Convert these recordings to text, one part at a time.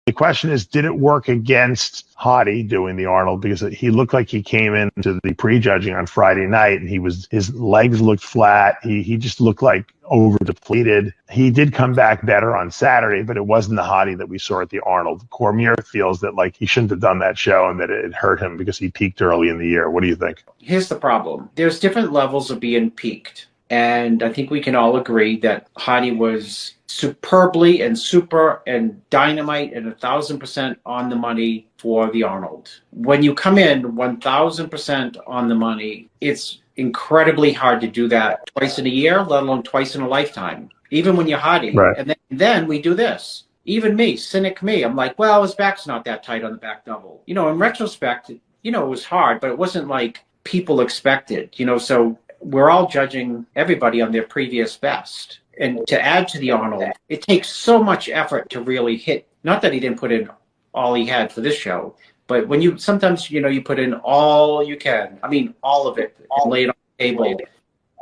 The question is, did it work against Hottie doing the Arnold? Because he looked like he came into the prejudging on Friday night and his legs looked flat. He just looked like over depleted. He did come back better on Saturday, but it wasn't the Hottie that we saw at the Arnold. Cormier feels that like he shouldn't have done that show and that it hurt him because he peaked early in the year. What do you think? Here's the problem. There's different levels of being peaked. And I think we can all agree that Hottie was superbly and super and dynamite and 1,000% on the money for the Arnold. When you come in 1,000% on the money, it's incredibly hard to do that twice in a year, let alone twice in a lifetime. Even when you're Hottie. Right. And then we do this. Even me, cynic me, I'm like, well, his back's not that tight on the back double. In retrospect, it was hard, but it wasn't like people expected, so we're all judging everybody on their previous best. And to add to the Arnold, it takes so much effort to really hit. Not that he didn't put in all he had for this show, but when you sometimes, you put in all you can. I mean, all of it, and lay it on the table,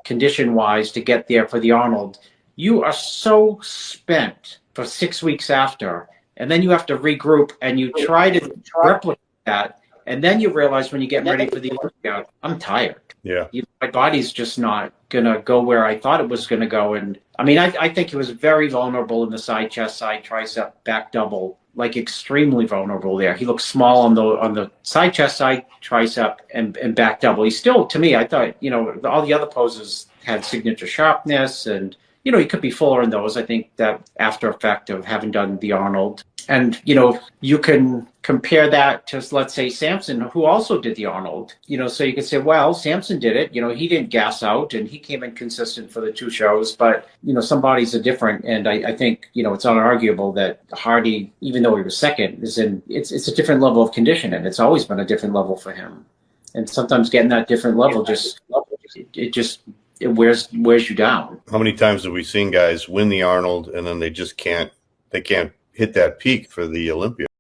condition-wise, to get there for the Arnold. You are so spent for 6 weeks after, and then you have to regroup, and you try to replicate that, and then you realize when you get ready for the Olympiad, I'm tired. Yeah. My body's just not going to go where I thought it was going to go. And I mean, I think he was very vulnerable in the side chest, side tricep, back double, like extremely vulnerable there. He looked small on the side chest, side tricep, and back double. He still, to me, I thought, all the other poses had signature sharpness, and, he could be fuller in those. I think that after effect of having done the Arnold. And, you can compare that to, let's say, Samson, who also did the Arnold. So you could say, well, Samson did it. He didn't gas out, and he came in consistent for the two shows. But, some bodies are different. And I think, it's unarguable that Hardy, even though he was second, it's a different level of conditioning. It's always been a different level for him. And sometimes getting that different level it wears you down. How many times have we seen guys win the Arnold and then they just can't hit that peak for the Olympia?